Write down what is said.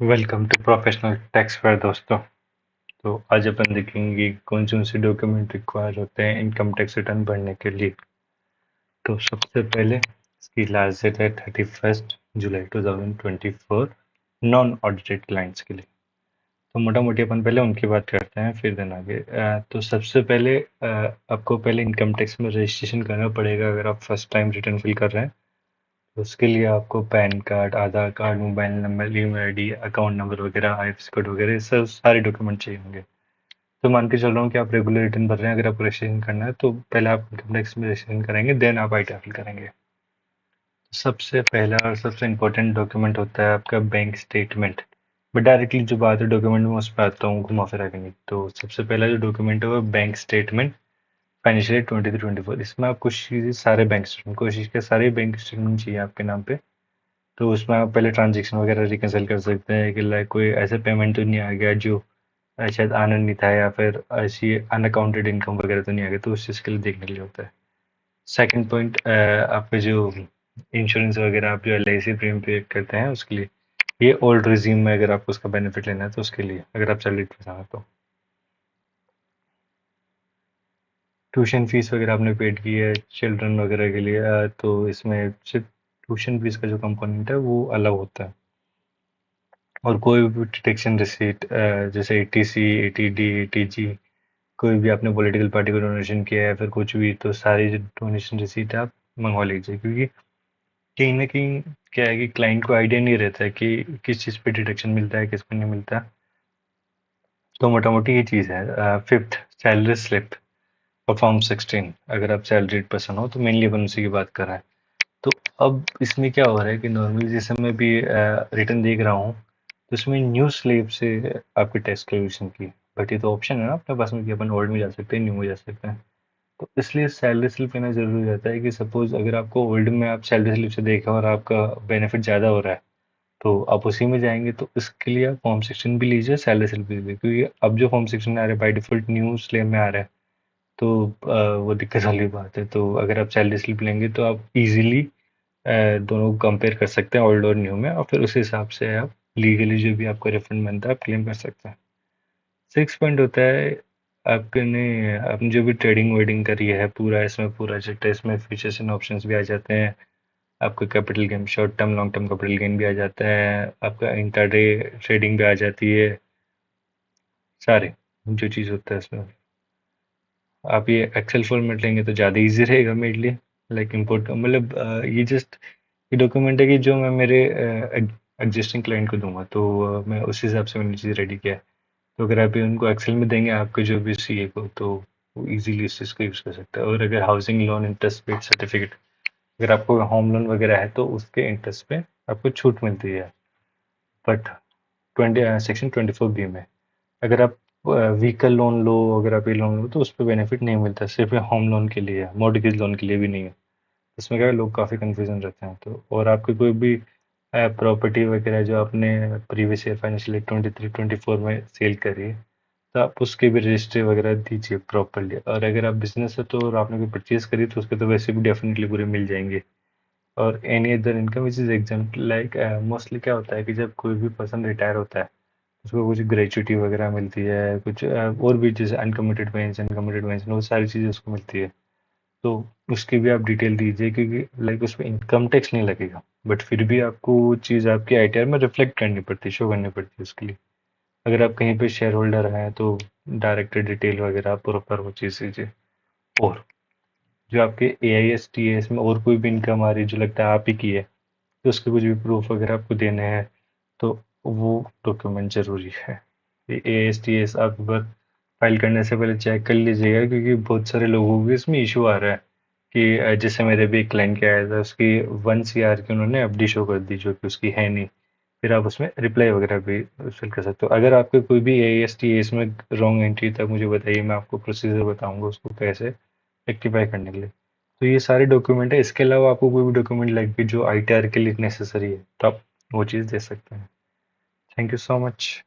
Welcome to professional tax fair दोस्तों। तो आज अपन देखेंगे कौन से डॉक्यूमेंट रिक्वायर होते हैं इनकम टैक्स रिटर्न भरने के लिए। तो सबसे पहले इसकी लास्ट डेट है 31 जुलाई 2024 नॉन ऑडिटेड क्लाइंट्स के लिए। तो मोटा मोटी अपन पहले उनकी बात करते हैं फिर दिन आगे। तो सबसे पहले आपको पहले इनकम टैक्स में रजिस्ट्रेशन करना पड़ेगा अगर आप फर्स्ट टाइम रिटर्न फिल कर रहे हैं। तो उसके लिए आपको PAN card, Aadhaar card, mobile number, email ID, account number वगैरह, आईएफएससी कोड वगैरह, ये सब सारे डॉक्यूमेंट चाहिए होंगे। तो मान के चल रहा हूँ कि आप रेगुलर रिटर्न भर रहे हैं, अगर आपको रजिस्ट्रेशन करना है तो पहले आप इनकम टैक्स में रजिस्ट्रेशन करेंगे, देन आप आई फिल करेंगे। सबसे पहला और सबसे इम्पोर्टेंट डॉक्यूमेंट होता है आपका बैंक स्टेटमेंट। मैं डायरेक्टली जो बात है डॉक्यूमेंट में उस पर आता हूँ घुमा फिरा के नहीं। तो सबसे पहला जो डॉक्यूमेंट है वो बैंक स्टेटमेंट फाइनेंशियल ईयर 23-24। इसमें आप कुछ चीज़ें सारे बैंक स्टेटमेंट कोशिश के सारे बैंक स्टेटमेंट चाहिए आपके नाम पे। तो उसमें आप पहले ट्रांजेक्शन वगैरह रिकंसिल कर सकते हैं कि लाइक कोई ऐसे पेमेंट तो नहीं आ गया जो शायद आना नहीं था, या फिर ऐसी अनअकाउंटेड इनकम वगैरह तो नहीं आ गया, तो उस चीज़ के लिए देखने के लिए होता है। सेकंड पॉइंट, आपके जो इंश्योरेंस वगैरह आप जो एल आई सी प्रीमियम पे करते हैं उसके लिए, ये ओल्ड रिजीम में अगर आपको उसका बेनिफिट लेना है तो उसके लिए, अगर आप सैलरी पे हैं तो। ट्यूशन फीस वगैरह आपने पेड की है चिल्ड्रन वगैरह के लिए, तो इसमें सिर्फ ट्यूशन फीस का जो कंपोनेंट है वो अलग होता है। और कोई भी डिटेक्शन रिसीट, जैसे एटीसी, एटीडी, एटीजी, कोई भी आपने पॉलिटिकल पार्टी को डोनेशन किया है फिर कुछ भी, तो सारी जो डोनेशन रिसीट आप मंगवा लीजिए, क्योंकि कहीं ना कहीं क्या है कि क्लाइंट को आइडिया नहीं रहता है कि किस चीज़ पे डिडक्शन मिलता है किस पे नहीं मिलता। तो मोटा मोटी ये चीज़ है। फिफ्थ, सैलरी स्लिप और फॉर्म 16, अगर आप सैलरीड पर्सन हो तो मेनली अपन उसी की बात कर रहे हैं। तो अब इसमें क्या हो रहा है कि नॉर्मली जैसे मैं भी रिटर्न देख रहा हूँ, तो इसमें न्यू स्लेब से आपकी टैक्स कैलकुलेशन की, बट ये तो ऑप्शन है ना अपने पास में कि अपन ओल्ड में जा सकते हैं, न्यू में जा सकते हैं। तो इसलिए सैलरी स्लिप लेना जरूरी रहता है कि सपोज अगर आपको ओल्ड में आप सैलरी स्लिप से देखा और आपका बेनिफिट ज़्यादा हो रहा है, तो आप उसी में जाएंगे। तो इसके लिए आप फॉर्म 16 भी लीजिए, सैलरी स्लिप भी लीजिए, क्योंकि अब जो फॉर्म 16 आ रहा है बाई डिफॉल्ट न्यू स्लेब में आ रहा है। तो वो दिक्कत वाली बात है। तो अगर आप सैलरी स्लिप लेंगे तो आप इजीली दोनों कंपेयर कर सकते हैं ओल्ड और न्यू में, और फिर उस हिसाब से आप लीगली जो भी आपको रिफंड बनता है आप क्लेम कर सकते हैं। सिक्स पॉइंट होता है, आपने जो भी ट्रेडिंग वेडिंग करी है पूरा इसमें पूरा चिट्ठा, इसमें फीचर्स एंड ऑप्शंस भी आ जाते हैं। आपका capital gain, short term long term capital gain भी आ जाता है, आपका इंट्राडे ट्रेडिंग भी आ जाती है। सारे जो चीज़ होता है इसमें, आप ये एक्सेल फॉर्मेट लेंगे तो ज़्यादा इजी रहेगा मेरे लिए। लाइक इम्पोर्ट मतलब ये जस्ट ये डॉक्यूमेंट है कि जो मैं मेरे एग्जिस्टिंग क्लाइंट को दूंगा, तो मैं उस हिसाब से मैंने चीज़ रेडी किया है। तो अगर आप ये उनको एक्सेल में देंगे आपके जो भी सीए को, तो वो इजीली इस चीज़ को यूज़ कर सकता है। और अगर housing loan interest paid certificate, अगर आपको होम लोन वगैरह है तो उसके इंटरेस्ट पे आपको छूट मिलती है। बट 20 सेक्शन 24 बी में अगर आप व्हीकल लोन लो, अगर आप ये लोन लो तो उस पर बेनिफिट नहीं मिलता, सिर्फ ये होम लोन के लिए है, मॉर्गेज लोन के लिए भी नहीं है। इसमें क्या है, लोग काफ़ी कंफ्यूजन रहते हैं। तो और आपकी कोई भी प्रॉपर्टी वगैरह जो आपने प्रीवियस ईयर फाइनेंशियल ईयर 23-24 में सेल करी है, तो आप उसके भी रजिस्ट्री वगैरह दीजिए प्रॉपरली। और अगर आप बिजनेस है तो और आपने कोई परचेज करी तो उसके तो वैसे भी डेफिनेटली पूरे मिल जाएंगे। और any other income which is example, like mostly क्या होता है कि जब कोई भी पर्सन रिटायर होता है उसको कुछ ग्रेचुटी वगैरह मिलती है, कुछ और भी जैसे अनकमिटेड पेंशन, कमिटेड पेंशन, वो सारी चीज़ें उसको मिलती है। तो उसकी भी आप डिटेल दीजिए, क्योंकि लाइक उस पर इनकम टैक्स नहीं लगेगा, बट फिर भी आपको वो चीज़ आपकी आईटीआर में रिफ्लेक्ट करनी पड़ती है, शो करनी पड़ती है उसके लिए। अगर आप कहीं पे शेयर होल्डर हैं तो डायरेक्टर डिटेल वगैरह प्रॉपर वो चीज़ दीजिए। और जो आपके ए आई एस टी एस में और कोई भी इनकम आ रही है जो लगता है आप ही की है, तो उसके कुछ भी प्रूफ वगैरह आपको देने हैं, तो वो डॉक्यूमेंट ज़रूरी है। ए एस टी एस आप एक बार फाइल करने से पहले चेक कर लीजिएगा, क्योंकि बहुत सारे लोगों को इसमें इशू आ रहा है कि जैसे मेरे भी एक क्लाइंट के आया था, उसकी 1 CR की उन्होंने एफडी शो कर दी जो कि उसकी है नहीं। फिर आप उसमें रिप्लाई वगैरह भी फिल कर सकते हो। अगर आपके कोई भी ए एस टी एस में रॉन्ग एंट्री तक मुझे बताइए, मैं आपको प्रोसीजर बताऊंगा उसको कैसे रेक्टिफाई करने के लिए। तो ये सारे डॉक्यूमेंट है, इसके अलावा आपको कोई भी डॉक्यूमेंट लगे जो आईटीआर के लिए नेसेसरी है तो आप वो चीज़ दे सकते हैं। Thank you so much.